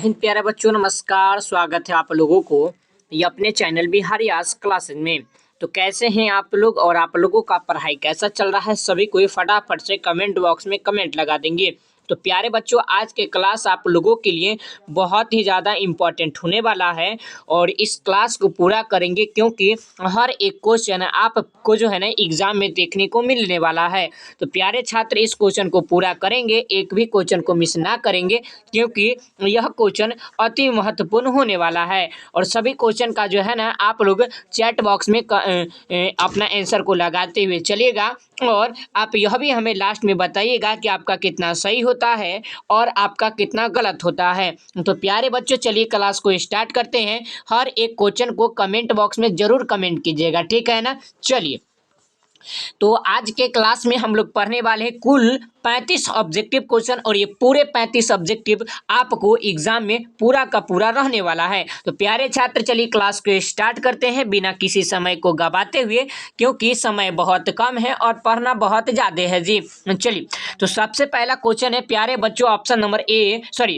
हिंद प्यारे बच्चों, नमस्कार। स्वागत है आप लोगों को ये अपने चैनल बिहारी आज क्लासेज में। तो कैसे हैं आप लोग और आप लोगों का पढ़ाई कैसा चल रहा है? सभी कोई फटाफट से कमेंट बॉक्स में कमेंट लगा देंगे। तो प्यारे बच्चों, आज के क्लास आप लोगों के लिए बहुत ही ज़्यादा इम्पोर्टेंट होने वाला है और इस क्लास को पूरा करेंगे क्योंकि हर एक क्वेश्चन आपको जो है ना एग्जाम में देखने को मिलने वाला है। तो प्यारे छात्र, इस क्वेश्चन को पूरा करेंगे, एक भी क्वेश्चन को मिस ना करेंगे क्योंकि यह क्वेश्चन अति महत्वपूर्ण होने वाला है। और सभी क्वेश्चन का जो है ना आप लोग चैट बॉक्स में अपना आंसर को लगाते हुए चलिएगा और आप यह भी हमें लास्ट में बताइएगा कि आपका कितना सही होता है और आपका कितना गलत होता है। तो प्यारे बच्चों, चलिए क्लास को स्टार्ट करते हैं। हर एक क्वेश्चन को कमेंट बॉक्स में जरूर कमेंट कीजिएगा, ठीक है ना? चलिए, तो आज के क्लास में हम लोग पढ़ने वाले हैं कुल 35 ऑब्जेक्टिव क्वेश्चन और ये पूरे 35 ऑब्जेक्टिव आपको एग्जाम में पूरा का पूरा रहने वाला है। तो प्यारे छात्र, चलिए क्लास को स्टार्ट करते हैं बिना किसी समय को गवाते हुए, क्योंकि समय बहुत कम है और पढ़ना बहुत ज़्यादा है जी। चलिए, तो सबसे पहला क्वेश्चन है प्यारे बच्चों, ऑप्शन नंबर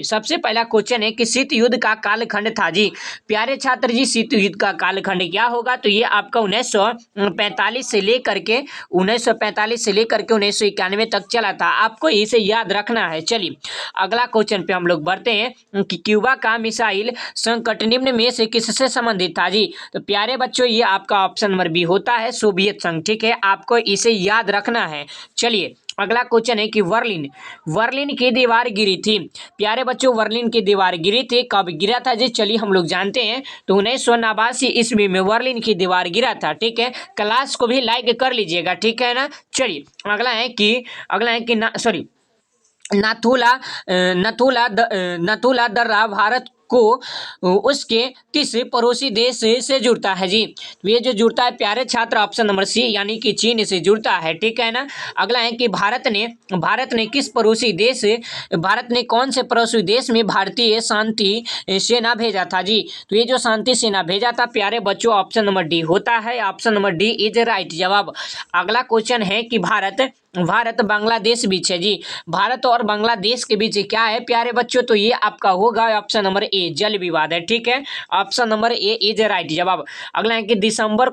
सबसे पहला क्वेश्चन है कि शीत युद्ध का कालखंड था जी। प्यारे छात्र जी, शीत युद्ध का कालखंड क्या होगा? तो ये आपका 1945 से लेकर के 1991 तक चला था। आपको इसे याद रखना है। चलिए, अगला क्वेश्चन पे हम लोग बढ़ते हैं कि क्यूबा का मिसाइल संकट निम्न में से किससे संबंधित था जी। तो प्यारे बच्चों, ये आपका ऑप्शन नंबर बी होता है, सोवियत संघ। ठीक है, आपको इसे याद रखना है। चलिए, अगला क्वेश्चन है कि वर्लिन की दीवार गिरी थी। प्यारे बच्चों, वर्लिन की दीवार गिरी थी, कब गिरा था जी? चलिए हम लोग जानते हैं। तो 1989 ईस्वी में वर्लिन की दीवार गिरा था। ठीक है, क्लास को भी लाइक कर लीजिएगा, ठीक है ना? चलिए, अगला है कि नथुला दर्रा भारत को उसके किस पड़ोसी देश से जुड़ता है जी। तो ये जो जुड़ता है प्यारे छात्र, ऑप्शन नंबर सी यानी कि चीन से जुड़ता है। ठीक है ना? अगला है कि भारत ने कौन से पड़ोसी देश में भारतीय शांति सेना भेजा था जी। तो ये जो शांति सेना भेजा था प्यारे बच्चों, ऑप्शन नंबर डी होता है। Option number D is right जवाब। अगला क्वेश्चन है कि भारत बांग्लादेश बीच है जी। भारत और बांग्लादेश के बीच क्या है प्यारे बच्चों? तो ये आपका होगा ऑप्शन नंबर ए, जल विवाद है। ठीक है, option number A is right जवाब। अगला है कि दिसंबर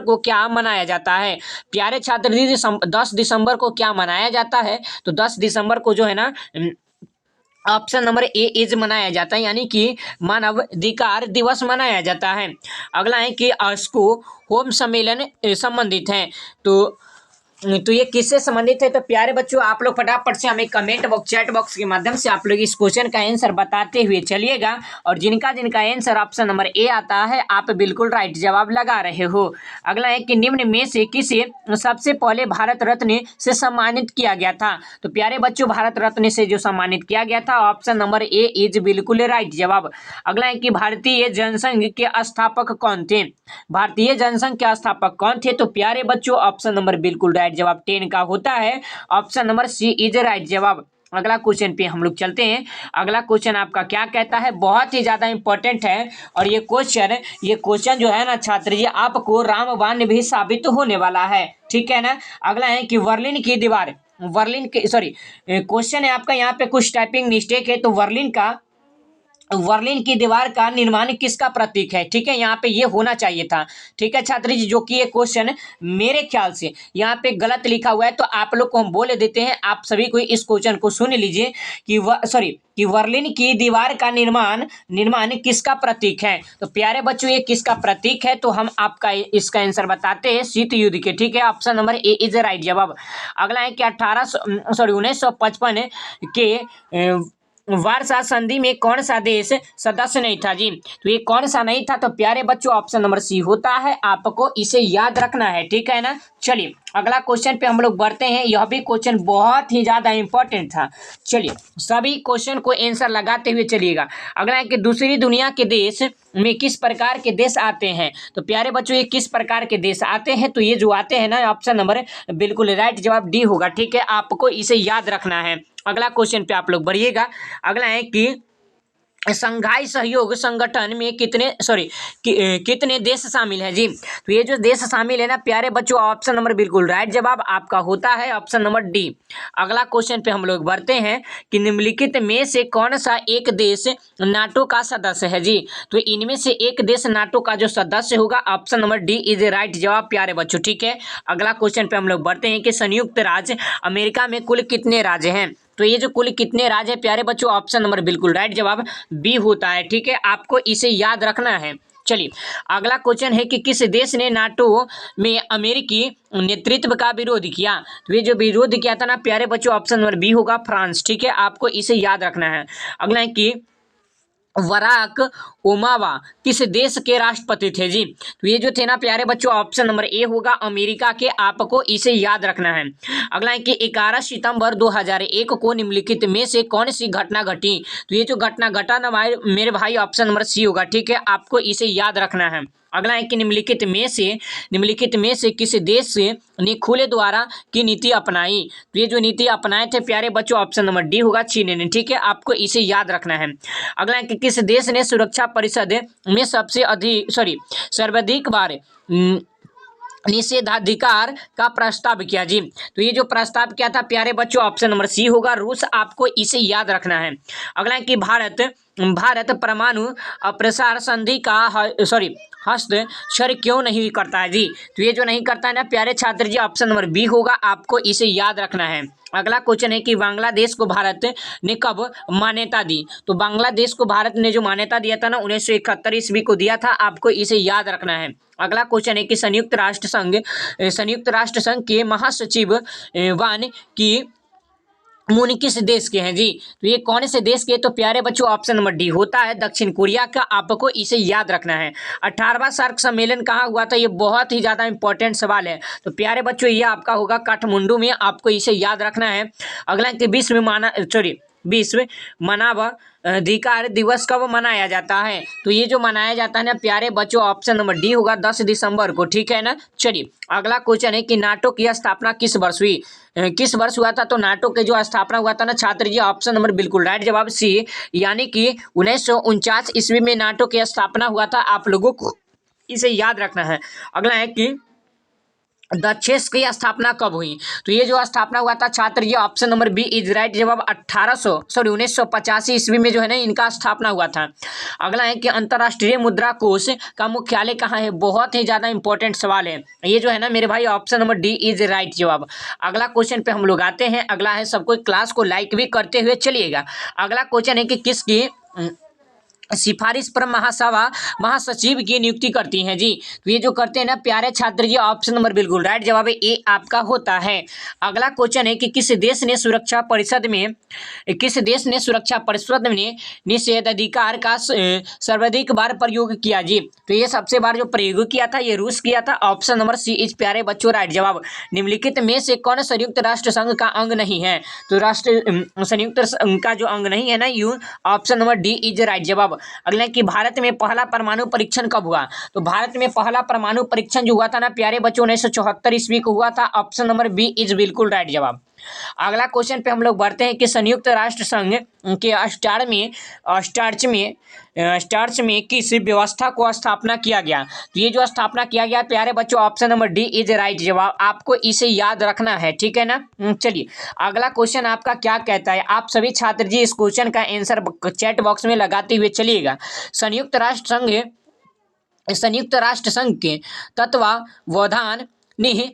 को क्या मनाया जाता है? प्यारे छात्र जी, 10 दिसंबर को क्या मनाया जाता है? तो 10 दिसंबर को जो है ना ऑप्शन नंबर ए इज मनाया जाता है, यानी कि मानव अधिकार दिवस मनाया जाता है। अगला है कि अस्को होम सम्मेलन संबंधित है। तो ये किससे संबंधित है? तो प्यारे बच्चों, आप लोग फटाफट से हमें कमेंट बॉक्स, चैट बॉक्स के माध्यम से आप लोग इस क्वेश्चन का आंसर बताते हुए चलिएगा और जिनका आंसर ऑप्शन नंबर ए आता है आप बिल्कुल राइट जवाब लगा रहे हो। अगला है कि निम्न में से किसे सबसे पहले भारत रत्न से सम्मानित किया गया था? तो प्यारे बच्चों, भारत रत्न से जो सम्मानित किया गया था ऑप्शन नंबर ए इज बिल्कुल राइट जवाब। अगला है कि भारतीय जनसंघ के स्थापक कौन थे? भारतीय जनसंघ के स्थापक कौन थे? तो प्यारे बच्चों, ऑप्शन नंबर बिल्कुल राइट जवाब 10 का होता है। Option number C is right जवाब। अगला क्वेश्चन पे हम लोग चलते हैं। अगला क्वेश्चन आपका क्या कहता है? बहुत ही ज्यादा इंपॉर्टेंट है और ये क्वेश्चन जो है ना छात्र जी, आपको रामबाण भी साबित होने वाला है। ठीक है ना? अगला है कि क्वेश्चन है आपका, यहाँ पे कुछ टाइपिंग मिस्टेक है। तो वर्लिन की दीवार का निर्माण किसका प्रतीक है? ठीक है, यहाँ पे ये होना चाहिए था। ठीक है छात्र जी, जो कि ये क्वेश्चन मेरे ख्याल से यहाँ पे गलत लिखा हुआ है, तो आप लोग को हम बोल देते हैं। आप सभी को इस क्वेश्चन को सुन लीजिए कि वर्लिन की दीवार का निर्माण किसका प्रतीक है? तो प्यारे बच्चों, ये किसका प्रतीक है? तो हम आपका इसका आंसर बताते हैं, शीत युद्ध के। ठीक है, option number A is right जवाब। अगला है कि 1955 के वारसा संधि में कौन सा देश सदस्य नहीं था जी। तो ये कौन सा नहीं था? तो प्यारे बच्चों, ऑप्शन नंबर सी होता है। आपको इसे याद रखना है, ठीक है ना? चलिए, अगला क्वेश्चन पे हम लोग बढ़ते हैं। यह भी क्वेश्चन बहुत ही ज्यादा इंपॉर्टेंट था। चलिए, सभी क्वेश्चन को आंसर लगाते हुए चलिएगा। अगला है कि दूसरी दुनिया के देश में किस प्रकार के देश आते हैं? तो प्यारे बच्चों, ये किस प्रकार के देश आते हैं? तो ये जो आते हैं ना, ऑप्शन नंबर बिल्कुल राइट जवाब डी होगा। ठीक है, आपको इसे याद रखना है। अगला क्वेश्चन पे आप लोग बढ़िएगा। अगला है कि संघाई सहयोग संगठन में कितने देश शामिल हैं जी? तो ये जो देश शामिल है ना प्यारे बच्चों, ऑप्शन नंबर बिल्कुल राइट जवाब आपका होता है ऑप्शन नंबर डी। अगला क्वेश्चन पे हम लोग बढ़ते हैं कि निम्नलिखित में से कौन सा एक देश नाटो का सदस्य है जी? तो इनमें से एक देश नाटो का जो सदस्य होगा option number D is right जवाब प्यारे बच्चों, ठीक है। अगला क्वेश्चन पे हम लोग बढ़ते हैं कि संयुक्त राज्य अमेरिका में कुल कितने राज्य हैं? तो ये जो कुल कितने राज्य है प्यारे बच्चों, ऑप्शन नंबर बिल्कुल राइट जवाब बी होता है, ठीक है। आपको इसे याद रखना है। चलिए अगला क्वेश्चन है कि किस देश ने नाटो में अमेरिकी नेतृत्व का विरोध किया? तो ये जो विरोध किया था ना प्यारे बच्चों, ऑप्शन नंबर बी होगा फ्रांस, ठीक है। आपको इसे याद रखना है। अगला है कि बराक ओबामा किस देश के राष्ट्रपति थे जी? तो ये जो थे ना प्यारे बच्चों, ऑप्शन नंबर ए होगा अमेरिका के, आपको इसे याद रखना है। अगला है कि 11 सितंबर 2001 को निम्नलिखित में से कौन सी घटना घटी? तो ये जो घटना घटा ना मेरे भाई, ऑप्शन नंबर सी होगा, ठीक है। आपको इसे याद रखना है। अगला है कि निम्नलिखित में से किस देश ने खुले द्वारा की नीति अपनाई? तो ये जो नीति अपनाए थे प्यारे बच्चों, ऑप्शन नंबर डी होगा चीन ने, ठीक है। आपको इसे याद रखना है। अगला है कि किस देश ने सुरक्षा परिषद में सर्वाधिक बार निषेधाधिकार का प्रस्ताव किया जी? तो ये जो प्रस्ताव किया था प्यारे बच्चों, ऑप्शन नंबर सी होगा रूस, आपको इसे याद रखना है। अगला है कि भारत परमाणु अप्रसार संधि का हस्ताक्षर क्यों नहीं करता है जी? तो ये जो नहीं करता है ना प्यारे छात्र जी, ऑप्शन नंबर बी होगा, आपको इसे याद रखना है। अगला क्वेश्चन है कि बांग्लादेश को भारत ने कब मान्यता दी? तो बांग्लादेश को भारत ने जो मान्यता दिया था ना 1971 ईस्वी को दिया था, आपको इसे याद रखना है। अगला क्वेश्चन है कि संयुक्त राष्ट्र संघ के महासचिव वान की मून किस देश के हैं जी? तो ये कौन से देश के? तो प्यारे बच्चों, ऑप्शन नंबर डी होता है दक्षिण कोरिया का, आपको इसे याद रखना है। 18वां सार्क सम्मेलन कहाँ हुआ था? ये बहुत ही ज्यादा इंपॉर्टेंट सवाल है। तो प्यारे बच्चों ये आपका होगा काठमांडू में, आपको इसे याद रखना है। अगला कि विश्व मानवाधिकार दिवस कब मनाया जाता है? तो ये जो मनाया जाता है ना प्यारे बच्चों, ऑप्शन नंबर डी होगा 10 दिसंबर को, ठीक है ना। चलिए अगला क्वेश्चन है कि नाटो की स्थापना किस वर्ष हुई? किस वर्ष हुआ था? तो नाटो के जो स्थापना हुआ था ना छात्र जी, ऑप्शन नंबर बिल्कुल राइट जवाब सी, यानी कि 1949 ईस्वी में नाटो की स्थापना हुआ था, आप लोगों को इसे याद रखना है। अगला है कि दक्षेस की स्थापना कब हुई? तो ये जो स्थापना हुआ था छात्र ये, option number B is right जवाब 1985 ईस्वी में जो है ना इनका स्थापना हुआ था। अगला है कि अंतर्राष्ट्रीय मुद्रा कोष का मुख्यालय कहाँ है? बहुत ही ज्यादा इंपॉर्टेंट सवाल है ये जो है ना मेरे भाई, option number D is right जवाब। अगला क्वेश्चन पे हम लोग आते हैं। अगला है सबको क्लास को लाइक भी करते हुए चलिएगा। अगला क्वेश्चन है कि किसकी सिफारिश पर महासचिव की नियुक्ति करती हैं जी? तो ये जो करते हैं ना प्यारे छात्र जी, ऑप्शन नंबर बिल्कुल राइट जवाब है ए आपका होता है। अगला क्वेश्चन है कि किस देश ने सुरक्षा परिषद में निषेधाधिकार का सर्वाधिक बार प्रयोग किया जी? तो ये सबसे बार जो प्रयोग किया था ये रूस किया था, ऑप्शन नंबर सी इज प्यारे बच्चों राइट जवाब। निम्नलिखित में से कौन संयुक्त राष्ट्र संघ का अंग नहीं है? तो संयुक्त संघ का जो अंग नहीं है ना you, option number D is right जवाब। अगला कि भारत में पहला परमाणु परीक्षण कब हुआ? तो भारत में पहला परमाणु परीक्षण जो हुआ था ना प्यारे बच्चों 1974 ईस्वी को हुआ था, ऑप्शन नंबर बी इज बिल्कुल राइट जवाब। अगला क्वेश्चन पे हम लोग बढ़ते हैं कि संयुक्त राष्ट्र संघ के स्टार्च में किस व्यवस्था को स्थापना किया गया? तो ये जो स्थापना किया गया प्यारे बच्चों, option number D is right जवाब, आपको इसे याद रखना है, ठीक है ना। चलिए अगला क्वेश्चन आपका क्या कहता है? आप सभी छात्र जी इस क्वेश्चन का आंसर चैट बॉक्स में लगाते हुए चलिएगा। संयुक्त राष्ट्र संघ के तत्वावधान ने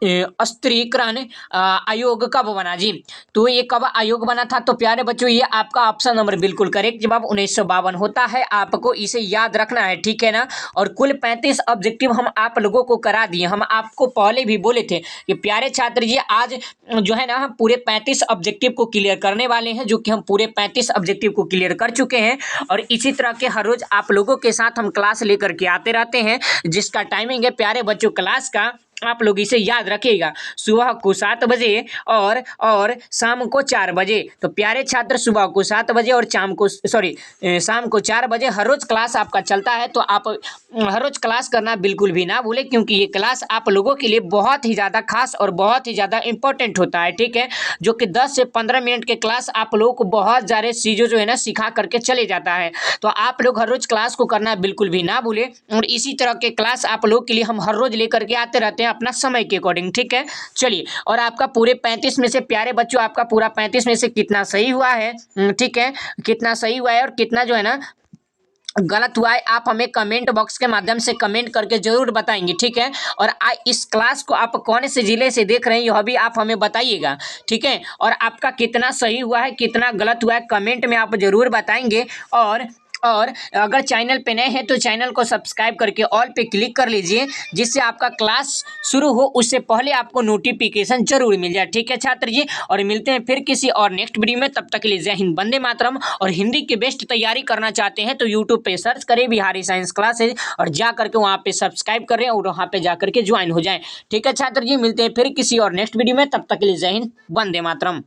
स्त्रीकरण आयोग कब बना जी? तो ये कब आयोग बना था? तो प्यारे बच्चों ये आपका ऑप्शन नंबर बिल्कुल करेक्ट जवाब 1952 होता है, आपको इसे याद रखना है, ठीक है ना। और कुल 35 ऑब्जेक्टिव हम आप लोगों को करा दिए। हम आपको पहले भी बोले थे कि प्यारे छात्र जी आज जो है ना हम पूरे 35 ऑब्जेक्टिव को क्लियर करने वाले हैं, जो कि हम पूरे 35 ऑब्जेक्टिव को क्लियर कर चुके हैं। और इसी तरह के हर रोज आप लोगों के साथ हम क्लास लेकर के आते रहते हैं, जिसका टाइमिंग है प्यारे बच्चों क्लास का आप लोग इसे याद रखिएगा, सुबह को 7 बजे और शाम को 4 बजे। तो प्यारे छात्र, सुबह को 7 बजे और शाम को 4 बजे हर रोज क्लास आपका चलता है। तो आप हर रोज क्लास करना बिल्कुल भी ना भूलें, क्योंकि ये क्लास आप लोगों के लिए बहुत ही ज़्यादा खास और बहुत ही ज़्यादा इंपॉर्टेंट होता है, ठीक है। जो कि 10 से 15 मिनट के क्लास आप लोगों को बहुत ज़्यादा चीज़ों जो है ना सिखा करके चले जाता है। तो आप लोग हर रोज क्लास को करना बिल्कुल भी ना भूलें, और इसी तरह के क्लास आप लोग के लिए हम हर रोज लेकर के आते रहते हैं अपना समय के अकॉर्डिंग, ठीक है। चलिए, और आपका पूरे 35 में से प्यारे बच्चों, आपका पूरा 35 में से कितना सही हुआ है, ठीक है, कितना सही हुआ है और कितना जो है ना गलत हुआ है, आप हमें कमेंट बॉक्स के माध्यम से कमेंट करके जरूर बताएंगे, ठीक है। और इस क्लास को आप कौन से जिले से देख रहे हैं यह भी आप हमें बताइएगा, ठीक है। और आपका कितना सही हुआ है, कितना गलत हुआ है, कमेंट में आप जरूर बताएंगे। और अगर चैनल पे नए हैं तो चैनल को सब्सक्राइब करके ऑल पे क्लिक कर लीजिए, जिससे आपका क्लास शुरू हो उससे पहले आपको नोटिफिकेशन जरूर मिल जाए, ठीक है छात्र जी। और मिलते हैं फिर किसी और नेक्स्ट वीडियो में, तब तक के लिए जय हिंद, वंदे मातरम। और हिंदी की बेस्ट तैयारी करना चाहते हैं तो यूट्यूब पे सर्च करें बिहारी साइंस क्लासेज, और जा करके वहाँ पे सब्सक्राइब करें और वहाँ पे जा करके ज्वाइन हो जाएं, ठीक है छात्र जी। मिलते हैं फिर किसी और नेक्स्ट वीडियो में, तब तक के लिए जय हिंद, वंदे मातरम।